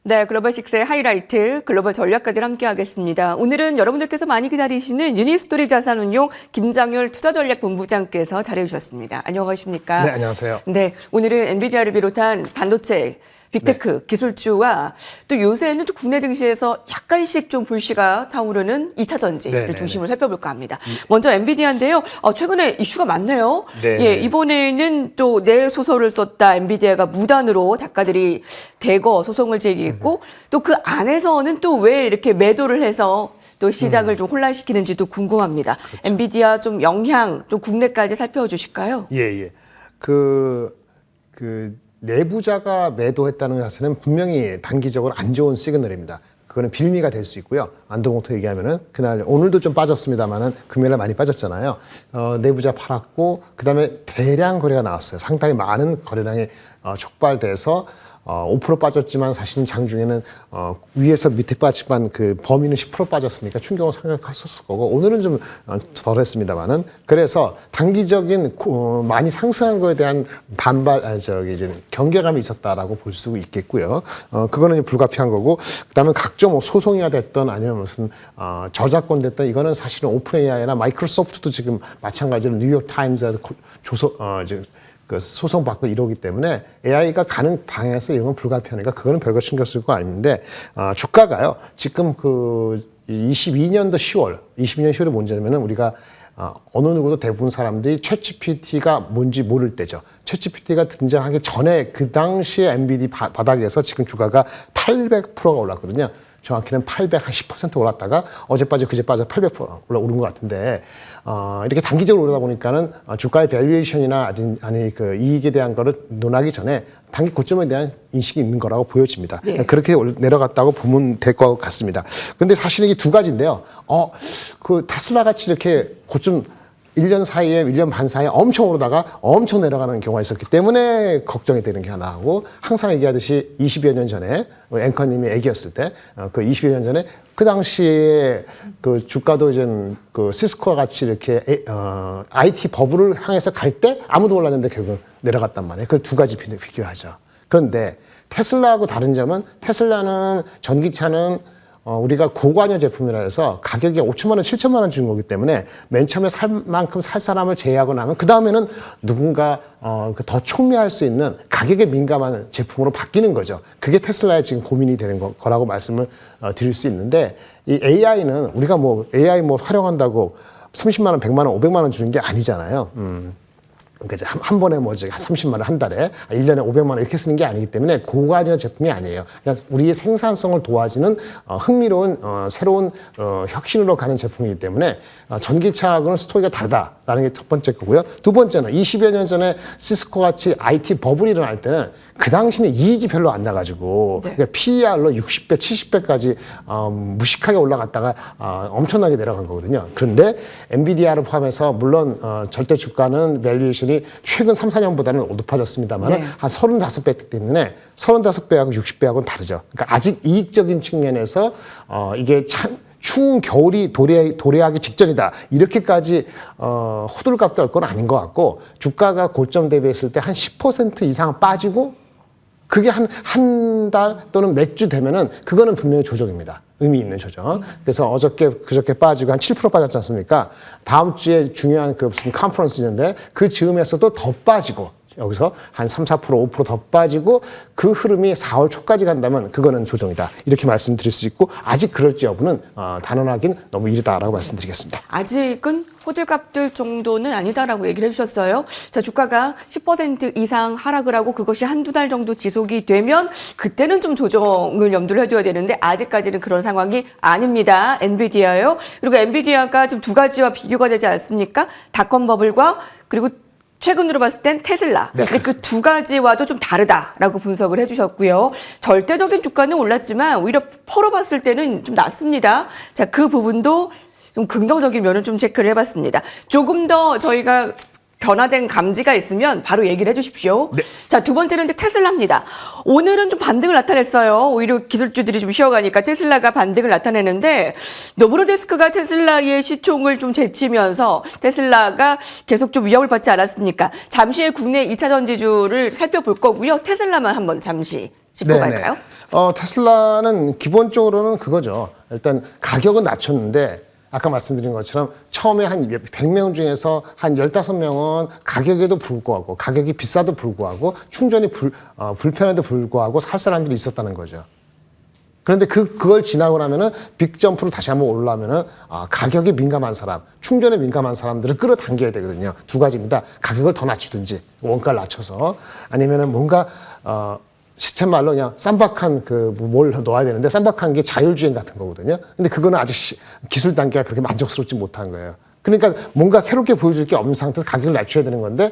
네, 글로벌6의 하이라이트, 글로벌 전략가들 함께하겠습니다. 오늘은 여러분들께서 많이 기다리시는 유니스토리 자산운용 김장률 투자전략본부장께서 자리해주셨습니다. 안녕하십니까? 네, 안녕하세요. 네, 오늘은 엔비디아를 비롯한 반도체, 빅테크 기술주와 또 요새는 또 국내 증시에서 약간씩 좀 불씨가 타오르는 2차 전지를 중심으로 살펴볼까 합니다. 먼저 엔비디아인데요. 최근에 이슈가 많네요. 네. 예, 이번에는 또 내 소설을 썼다 엔비디아가 무단으로 작가들이 대거 소송을 제기했고 또 그 안에서는 또 왜 이렇게 매도를 해서 또 시장을 좀 혼란시키는지도 궁금합니다. 그렇죠. 엔비디아 좀 영향 좀 국내까지 살펴주실까요? 예. 내부자가 매도했다는 것은 분명히 단기적으로 안 좋은 시그널입니다. 그거는 빌미가 될 수 있고요. 안동공토 얘기하면은 그날 오늘도 좀 빠졌습니다만은 금요일에 많이 빠졌잖아요. 내부자 팔았고 그다음에 대량 거래가 나왔어요. 상당히 많은 거래량이 촉발돼서 5% 빠졌지만 사실 장중에는 위에서 밑에 빠지만 그 범위는 10% 빠졌으니까 충격을 상당했었을 거고 오늘은 좀 덜했습니다만은 그래서 단기적인 많이 상승한 거에 대한 이제 경계감이 있었다라고 볼 수 있겠고요. 그거는 불가피한 거고 그다음에 각종 뭐 소송이야 됐던 아니면 무슨 저작권 됐던 이거는 사실은 오픈 AI나 마이크로소프트도 지금 마찬가지로 뉴욕 타임즈에서 그 소송받고 이러기 때문에 AI가 가는 방향에서 이런 건 불가피하니까 그거는 별거 신경 쓸 거 아닌데 주가가요. 지금 그 22년도 10월, 22년 10월에 뭔지냐면은 우리가 어느 누구도 대부분 사람들이 챗GPT가 뭔지 모를 때죠. 챗GPT가 등장하기 전에 그 당시에 엔비디 바닥에서 지금 주가가 800%가 올랐거든요. 정확히는 810% 올랐다가 어제 빠져 그제 빠져 800% 오른 것 같은데 이렇게 단기적으로 오르다 보니까는 주가의 밸류에이션이나 아니 그 이익에 대한 거를 논하기 전에 단기 고점에 대한 인식이 있는 거라고 보여집니다. 네. 그렇게 내려갔다고 보면 될 것 같습니다. 근데 사실은 이게 두 가지인데요. 그 테슬라 같이 이렇게 고점 1년 사이에, 1년 반 사이에 엄청 오르다가 엄청 내려가는 경우가 있었기 때문에 걱정이 되는 게 하나고 항상 얘기하듯이 20여 년 전에 앵커님이 애기였을 때 그 20여 년 전에 그 당시에 그 주가도 이제 그 시스코와 같이 이렇게 IT 버블을 향해서 갈 때 아무도 몰랐는데 결국 내려갔단 말이에요. 그 두 가지 비교하죠. 그런데 테슬라하고 다른 점은 테슬라는 전기차는 우리가 고관여 제품이라 해서 가격이 5천만 원, 7천만 원 주는 거기 때문에 맨 처음에 살 만큼 살 사람을 제외하고 나면 그 다음에는 누군가 더 촉매할 수 있는 가격에 민감한 제품으로 바뀌는 거죠. 그게 테슬라의 지금 고민이 되는 거라고 말씀을 드릴 수 있는데 이 AI는 우리가 뭐 AI 뭐 활용한다고 30만 원, 100만 원, 500만 원 주는 게 아니잖아요. 그러니까 한 번에 뭐 한 30만 원 한 달에 1년에 500만 원 이렇게 쓰는 게 아니기 때문에 고관여 제품이 아니에요. 그냥 우리의 생산성을 도와주는 흥미로운 새로운 혁신으로 가는 제품이기 때문에 전기차하고는 스토리가 다르다라는 게 첫 번째 거고요. 두 번째는 20여 년 전에 시스코 같이 IT 버블이 일어날 때는 그 당시는 이익이 별로 안 나가지고 그러니까 PER로 60배, 70배까지 무식하게 올라갔다가 엄청나게 내려간 거거든요. 그런데 엔비디아를 포함해서 물론 절대 주가는 밸류에이션이 최근 3, 4년보다는 높아졌습니다만 한 35배 때문에 35배하고 60배하고는 다르죠. 그러니까 아직 이익적인 측면에서 이게 추운 겨울이 도래하기 직전이다. 이렇게까지 호들갑 떨 건 아닌 것 같고 주가가 고점 대비했을 때 한 10% 이상 빠지고 그게 한 달 또는 몇 주 되면은 그거는 분명히 조정입니다. 의미 있는 조정. 그래서 그저께 빠지고 한 7% 빠졌지 않습니까? 다음 주에 중요한 그 무슨 컨퍼런스 있는데 그 즈음에서도 더 빠지고 여기서 한 3, 4%, 5%더 빠지고 그 흐름이 4월 초까지 간다면 그거는 조정이다. 이렇게 말씀드릴 수 있고 아직 그럴지 여부는 단언하긴 너무 이르다라고 말씀드리겠습니다. 아직은 호들갑들 정도는 아니다라고 얘기를 해주셨어요. 자, 주가가 10% 이상 하락을 하고 그것이 한두 달 정도 지속이 되면 그때는 좀 조정을 염두를 해둬야 되는데 아직까지는 그런 상황이 아닙니다. 엔비디아요. 그리고 엔비디아가 좀 두 가지와 비교가 되지 않습니까? 닷컴 버블과 그리고 최근으로 봤을 땐 테슬라. 네, 근데 그 두 가지와도 좀 다르다라고 분석을 해주셨고요. 절대적인 주가는 올랐지만 오히려 퍼로 봤을 때는 좀 낮습니다. 자, 그 부분도 좀 긍정적인 면을 좀 체크를 해봤습니다. 조금 더 저희가 변화된 감지가 있으면 바로 얘기를 해주십시오. 네. 자, 두 번째는 이제 테슬라입니다. 오늘은 좀 반등을 나타냈어요. 오히려 기술주들이 좀 쉬어가니까 테슬라가 반등을 나타내는데 노브로데스크가 테슬라의 시총을 좀 제치면서 테슬라가 계속 좀 위협을 받지 않았습니까? 잠시 후에 국내 2차 전지주를 살펴볼 거고요. 테슬라만 한번 잠시 짚어갈까요? 테슬라는 기본적으로는 그거죠. 일단 가격은 낮췄는데 아까 말씀드린 것처럼 처음에 한 100명 중에서 한 15명은 가격에도 불구하고 가격이 비싸도 불구하고 충전이 불편해도 불구하고 살 사람들이 있었다는 거죠. 그런데 그걸 지나고 나면은 빅점프로 다시 한번 올라오면은 가격에 민감한 사람, 충전에 민감한 사람들을 끌어당겨야 되거든요. 두 가지입니다. 가격을 더 낮추든지 원가를 낮춰서 아니면은 뭔가 시쳇말로 그냥 쌈박한 뭘 넣어야 되는데 쌈박한 게 자율주행 같은 거거든요. 근데 그거는 아직 기술 단계가 그렇게 만족스럽지 못한 거예요. 그러니까 뭔가 새롭게 보여줄 게 없는 상태에서 가격을 낮춰야 되는 건데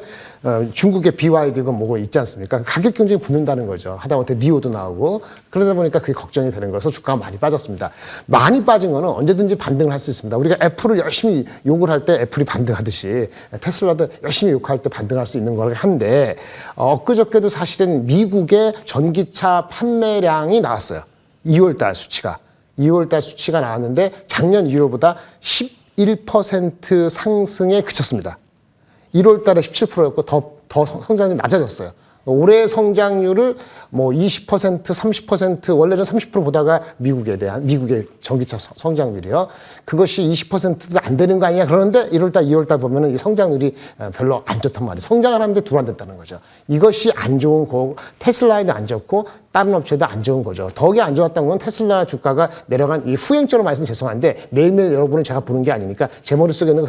중국의 BYD가 뭐고 있지 않습니까? 가격 경쟁이 붙는다는 거죠. 하다못해 니오도 나오고 그러다 보니까 그게 걱정이 되는 거여서 주가가 많이 빠졌습니다. 많이 빠진 거는 언제든지 반등을 할 수 있습니다. 우리가 애플을 열심히 욕을 할 때 애플이 반등하듯이 테슬라도 열심히 욕할 때 반등할 수 있는 거긴 한데 엊그저께도 사실은 미국의 전기차 판매량이 나왔어요. 2월달 수치가. 2월달 수치가 나왔는데 작년 2월보다 11% 상승에 그쳤습니다. 1월 달에 17%였고 더 성장률이 낮아졌어요. 올해 성장률을 뭐 20%, 30% 원래는 30% 보다가 미국의 전기차 성장률이요. 그것이 20%도 안 되는 거 아니냐 그러는데 1월 달, 2월 달 보면은 이 성장률이 별로 안 좋단 말이에요. 성장을 하는데 둘안됐다는 거죠. 이것이 안 좋은 거고 테슬라에도 안 좋고 다른 업체도 안 좋은 거죠. 덕이 안 좋았던 건 테슬라 주가가 내려간 이 후행적으로 말씀 죄송한데 매일매일 여러분은 제가 보는 게 아니니까 제 머릿속에는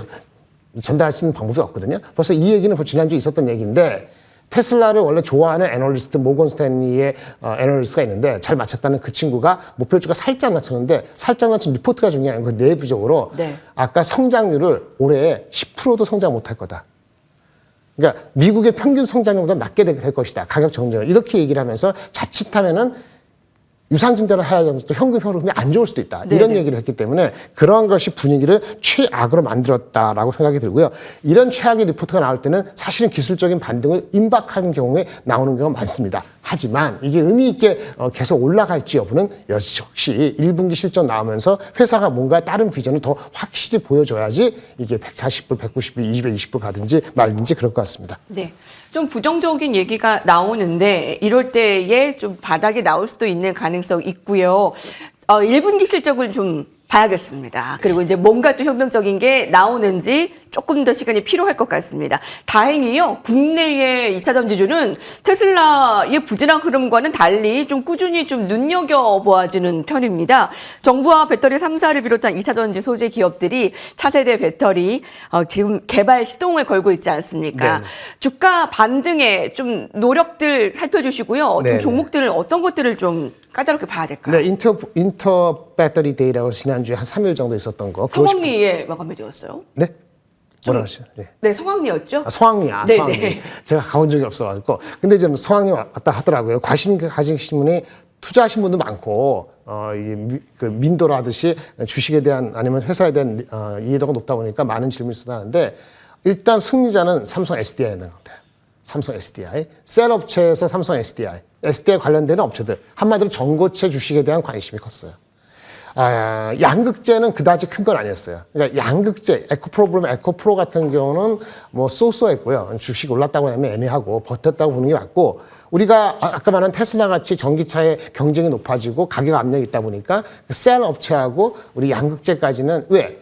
전달할 수 있는 방법이 없거든요. 벌써 이 얘기는 지난주에 있었던 얘기인데 테슬라를 원래 좋아하는 애널리스트 모건 스탠리의 애널리스트가 있는데 잘 맞췄다는 그 친구가 목표주가 살짝 낮췄는데 살짝 낮춘 리포트가 중요한 그 내부적으로 아까 성장률을 올해 10%도 성장 못할 거다. 그러니까 미국의 평균 성장률보다 낮게 될 것이다. 가격 정정 이렇게 얘기를 하면서 자칫하면은 유상증자를 해야 하는 현금 흐름이 안 좋을 수도 있다. 이런 얘기를 했기 때문에 그러한 것이 분위기를 최악으로 만들었다라고 생각이 들고요. 이런 최악의 리포트가 나올 때는 사실은 기술적인 반등을 임박하는 경우에 나오는 경우가 많습니다. 하지만 이게 의미 있게 계속 올라갈지 여부는 역시 1분기 실적 나오면서 회사가 뭔가 다른 비전을 더 확실히 보여줘야지 이게 140불, 190불, 220불 가든지 말든지 그럴 것 같습니다. 네. 좀 부정적인 얘기가 나오는데 이럴 때에 좀 바닥이 나올 수도 있는 가능성이 있고요. 1분기 실적을 좀 봐야겠습니다. 그리고 이제 뭔가 또 혁명적인 게 나오는지 조금 더 시간이 필요할 것 같습니다. 다행히요, 국내의 2차 전지주는 테슬라의 부진한 흐름과는 달리 좀 꾸준히 좀 눈여겨보아지는 편입니다. 정부와 배터리 3사를 비롯한 2차 전지 소재 기업들이 차세대 배터리 지금 개발 시동을 걸고 있지 않습니까? 주가 반등에 좀 노력들 살펴주시고요. 좀 종목들을 어떤 것들을 좀 까다롭게 봐야 될까요? 네, 인터 배터리 데이라고 지난주에 한 3일 정도 있었던 거. 성황리에 마감이 되었어요. 네? 뭐라 하시죠? 네, 성황리였죠? 성황리. 네. 제가 가본 적이 없어가지고. 근데 지금 성황리 왔다 하더라고요. 관심 가지신 분이 투자하신 분도 많고, 민도라듯이 주식에 대한 아니면 회사에 대한 이해도가 높다 보니까 많은 질문이 쏟아나는데 일단 승리자는 삼성 SDI인 것 같아요. 삼성 SDI, 셀 업체에서 삼성 SDI, SDI 관련되는 업체들 한마디로 전고체 주식에 대한 관심이 컸어요. 양극재는 그다지 큰 건 아니었어요. 그러니까 양극재, 에코프로 같은 경우는 뭐 쏘쏘했고요. 주식 올랐다고 하면 애매하고 버텼다고 보는 게 맞고 우리가 아까 말한 테슬라 같이 전기차의 경쟁이 높아지고 가격 압력이 있다 보니까 셀 업체하고 우리 양극재까지는 왜?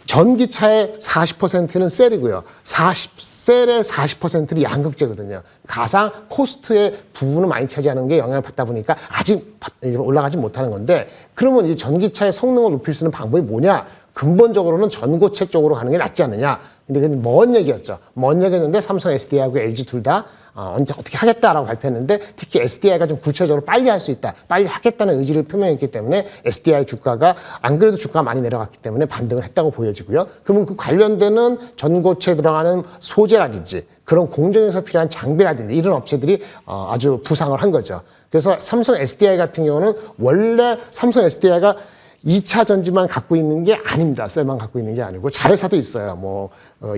전기차의 40%는 셀이고요. 셀의 40%는 양극재거든요. 가상 코스트의 부분을 많이 차지하는 게 영향을 받다 보니까 아직 올라가지 못하는 건데 그러면 이 전기차의 성능을 높일 수 있는 방법이 뭐냐? 근본적으로는 전고체 쪽으로 가는 게 낫지 않느냐? 근데 그건 먼 얘기였죠. 먼 얘기였는데 삼성 SDI하고 LG 둘 다 언제 어떻게 하겠다라고 발표했는데 특히 SDI가 좀 구체적으로 빨리 할 수 있다. 빨리 하겠다는 의지를 표명했기 때문에 SDI 주가가 안 그래도 주가가 많이 내려갔기 때문에 반등을 했다고 보여지고요. 그러면 그 관련되는 전고체에 들어가는 소재라든지 그런 공정에서 필요한 장비라든지 이런 업체들이 아주 부상을 한 거죠. 그래서 삼성 SDI 같은 경우는 원래 삼성 SDI가 2차 전지만 갖고 있는 게 아닙니다. 셀만 갖고 있는 게 아니고 자회사도 있어요. 뭐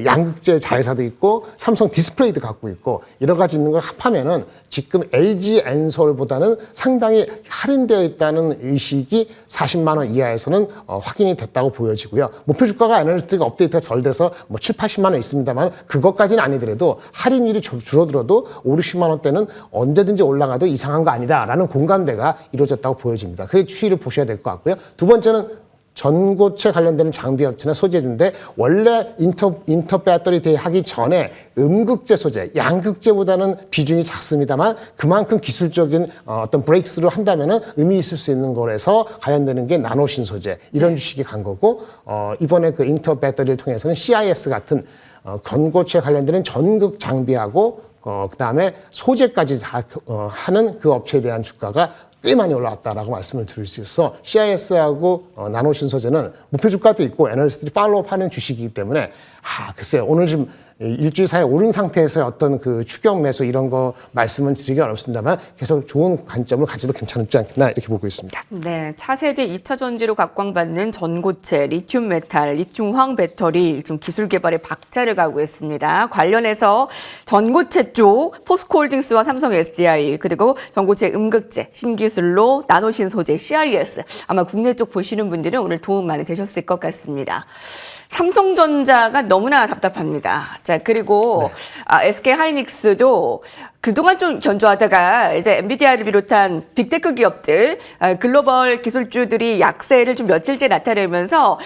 양극재 자회사도 있고 삼성 디스플레이도 갖고 있고 여러 가지 있는 걸 합하면은 지금 LG 엔솔보다는 상당히 할인되어 있다는 의식이 40만 원 이하에서는 확인이 됐다고 보여지고요. 목표 주가가 애널리스트가 업데이트가 덜 돼서 뭐 7, 80만 원 있습니다만 그것까지는 아니더라도 할인율이 줄어들어도 5, 60만 원대는 언제든지 올라가도 이상한 거 아니다라는 공감대가 이루어졌다고 보여집니다. 그게 추이를 보셔야 될 것 같고요. 두 번째는 전고체 관련되는 장비 업체나 소재인데 원래 인터 배터리 대하기 전에 음극재 소재, 양극재보다는 비중이 작습니다만 그만큼 기술적인 어떤 브레이크스루를 한다면은 의미 있을 수 있는 거라서 관련되는 게 나노신 소재 이런 주식이 간 거고 이번에 그 인터 배터리를 통해서는 CIS 같은 전고체 관련되는 전극 장비하고 그다음에 소재까지 다 하는 그 업체에 대한 주가가 꽤 많이 올라왔다라고 말씀을 드릴 수 있어 CIS하고 나노신 소재는 목표 주가도 있고 애널리스트들이 팔로우하는 주식이기 때문에 글쎄요 오늘 좀 일주일 사이에 오른 상태에서 어떤 그 추격 매수 이런 거 말씀은 드리기 어렵습니다만 계속 좋은 관점을 가져도 괜찮지 않겠나 이렇게 보고 있습니다. 네, 차세대 2차 전지로 각광받는 전고체, 리튬 메탈, 리튬 황 배터리 지금 기술 개발에 박차를 가고 있습니다. 관련해서 전고체 쪽 포스코홀딩스와 삼성 SDI 그리고 전고체 음극재, 신기술로 나노신 소재 CIS 아마 국내 쪽 보시는 분들은 오늘 도움 많이 되셨을 것 같습니다. 삼성전자가 너무나 답답합니다. 자, 그리고 SK 하이닉스도 그동안 좀 견조하다가 이제 엔비디아를 비롯한 빅테크 기업들, 글로벌 기술주들이 약세를 좀 며칠째 나타내면서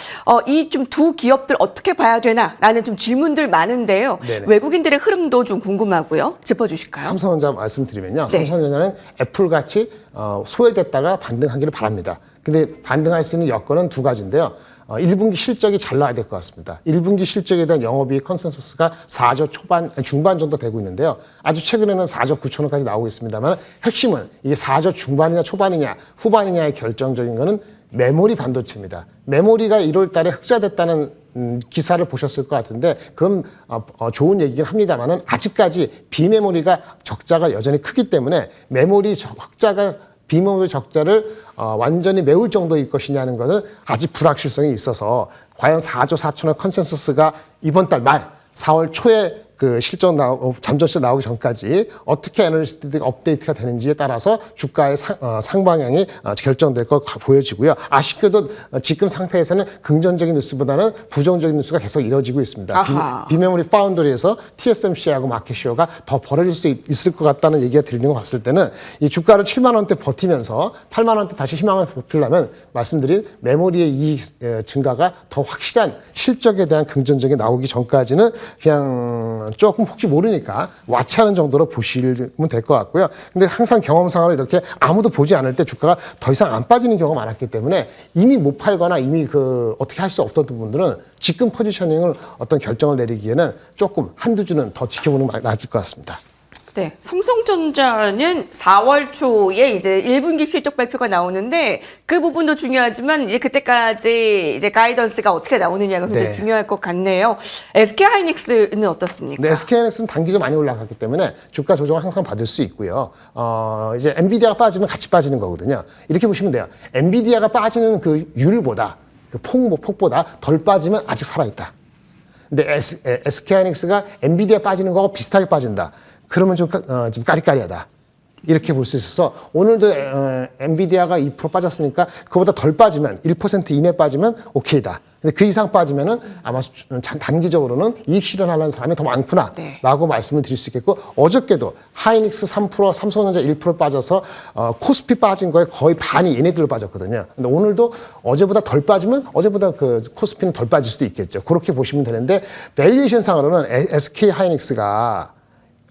이 좀 두 기업들 어떻게 봐야 되나라는 좀 질문들 많은데요. 네네. 외국인들의 흐름도 좀 궁금하고요. 짚어주실까요? 삼성전자 말씀드리면요. 네. 삼성전자는 애플같이 소외됐다가 반등하기를 바랍니다. 근데 반등할 수 있는 여건은 두 가지인데요. 1분기 실적이 잘 나와야 될 것 같습니다. 1분기 실적에 대한 영업이익 컨센서스가 4조 중반 정도 되고 있는데요. 아주 최근에는 4조 9천원까지 나오고 있습니다만 핵심은 이게 4조 중반이냐 초반이냐 후반이냐의 결정적인 거는 메모리 반도체입니다. 메모리가 1월 달에 흑자됐다는 기사를 보셨을 것 같은데 그건 좋은 얘기긴 합니다만 아직까지 비메모리가 적자가 여전히 크기 때문에 메모리 비메모리 적자를 완전히 메울 정도일 것이냐는 것은 아직 불확실성이 있어서 과연 4조 4천억 컨센서스가 이번 달 말 4월 초에 그 실적 잠정시 나오기 전까지 어떻게 애널리스트가 업데이트가 되는지에 따라서 주가의 상방향이 결정될 것 보여지고요. 아쉽게도 지금 상태에서는 긍정적인 뉴스보다는 부정적인 뉴스가 계속 이뤄지고 있습니다. 비메모리 파운드리에서 TSMC하고 마켓쉐어가 더 벌어질 수 있을 것 같다는 얘기가 들리는 거 봤을 때는 이 주가를 7만 원대 버티면서 8만 원대 다시 희망을 보필려면 말씀드린 메모리의 이 증가가 더 확실한 실적에 대한 긍정적인 나오기 전까지는 그냥 조금 혹시 모르니까 와치하는 정도로 보시면 될 것 같고요. 근데 항상 경험상으로 이렇게 아무도 보지 않을 때 주가가 더 이상 안 빠지는 경우가 많았기 때문에 이미 못 팔거나 이미 어떻게 할 수 없었던 분들은 지금 포지셔닝을 어떤 결정을 내리기에는 조금 한두 주는 더 지켜보는 게 나을 것 같습니다. 네, 삼성전자는 4월 초에 이제 1분기 실적 발표가 나오는데 그 부분도 중요하지만 이제 그때까지 이제 가이던스가 어떻게 나오느냐가 굉장히 중요할 것 같네요. SK 하이닉스는 어떻습니까? 네, SK 하이닉스는 단기적으로 많이 올라갔기 때문에 주가 조정을 항상 받을 수 있고요. 이제 엔비디아가 빠지면 같이 빠지는 거거든요. 이렇게 보시면 돼요. 엔비디아가 빠지는 그 율보다 그 폭보다 덜 빠지면 아직 살아있다. 근데 SK 하이닉스가 엔비디아 빠지는 거하고 비슷하게 빠진다. 그러면 좀 까리까리하다. 이렇게 볼 수 있어서 오늘도 엔비디아가 2% 빠졌으니까 그보다 덜 빠지면 1% 이내 빠지면 오케이다. 근데 그 이상 빠지면은 아마 단기적으로는 이익 실현하려는 사람이 더 많구나라고 말씀을 드릴 수 있겠고 어저께도 하이닉스 3%, 삼성전자 1% 빠져서 코스피 빠진 거에 거의 반이 얘네들로 빠졌거든요. 근데 오늘도 어제보다 덜 빠지면 어제보다 그 코스피는 덜 빠질 수도 있겠죠. 그렇게 보시면 되는데 밸류에이션 상으로는 SK 하이닉스가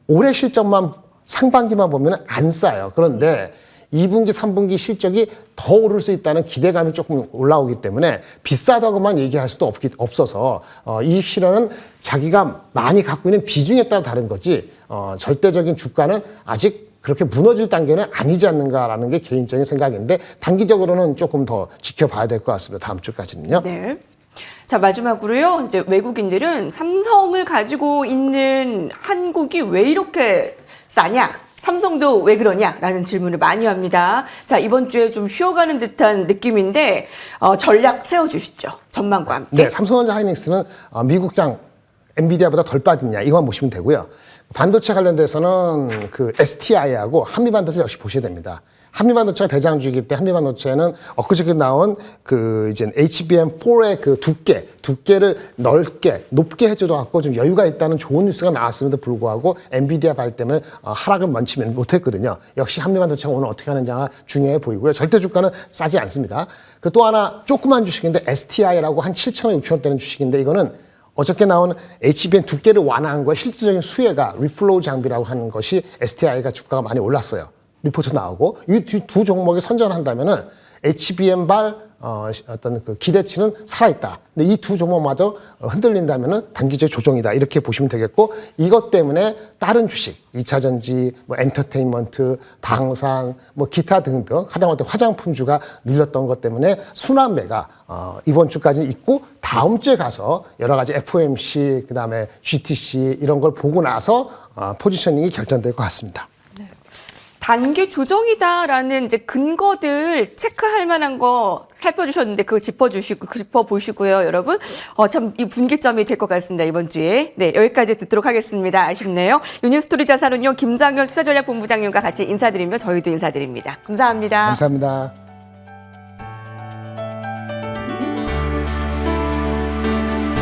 올해 실적만 상반기만 보면 안 싸요. 그런데 2분기, 3분기 실적이 더 오를 수 있다는 기대감이 조금 올라오기 때문에 비싸다고만 얘기할 수도 없어서 이익 실현은 자기가 많이 갖고 있는 비중에 따라 다른 거지 절대적인 주가는 아직 그렇게 무너질 단계는 아니지 않는가라는 게 개인적인 생각인데 단기적으로는 조금 더 지켜봐야 될 것 같습니다. 다음 주까지는요. 네. 자, 마지막으로요. 이제 외국인들은 삼성을 가지고 있는 한국이 왜 이렇게 싸냐? 삼성도 왜 그러냐라는 질문을 많이 합니다. 자, 이번 주에 좀 쉬어가는 듯한 느낌인데 전략 세워주시죠. 전망과 함께. 네, 삼성전자 하이닉스는 미국장 엔비디아보다 덜 빠졌냐 이것만 보시면 되고요. 반도체 관련돼서는 그 STI하고 한미반도체 역시 보셔야 됩니다. 한미반도체가 대장주이기 때문에 한미반도체는 엊그저께 나온 그 이제 HBM4의 그 두께를 넓게 높게 해줘도 갖고 좀 여유가 있다는 좋은 뉴스가 나왔음에도 불구하고 엔비디아 발 때문에 하락을 먼치 못했거든요. 역시 한미반도체가 오늘 어떻게 하는지가 중요해 보이고요. 절대 주가는 싸지 않습니다. 그 또 하나 조그만 주식인데 STI라고 한 7,000원, 6,000원대는 주식인데 이거는 어저께 나온 HBM 두께를 완화한 거에 실질적인 수혜가 리플로우 장비라고 하는 것이 STI가 주가가 많이 올랐어요. 리포트 나오고 이 두 종목이 선전한다면은 HBM발 어떤 그 기대치는 살아있다. 근데 이 두 종목마저 흔들린다면은 단기적 조정이다. 이렇게 보시면 되겠고 이것 때문에 다른 주식, 2차전지, 뭐 엔터테인먼트, 방산, 뭐 기타 등등 하다못해 화장품주가 눌렸던 것 때문에 순환매가 이번 주까지 있고 다음 주에 가서 여러 가지 FOMC, 그다음에 GTC 이런 걸 보고 나서 포지셔닝이 결정될 것 같습니다. 단기 조정이다라는 이제 근거들 체크할 만한 거 살펴주셨는데 그거 짚어보시고요, 여러분. 참 이 분기점이 될 것 같습니다, 이번 주에. 네, 여기까지 듣도록 하겠습니다. 아쉽네요. 유니스토리 자산운용 김장현 수사전략본부장님과 같이 인사드리며 저희도 인사드립니다. 감사합니다. 감사합니다.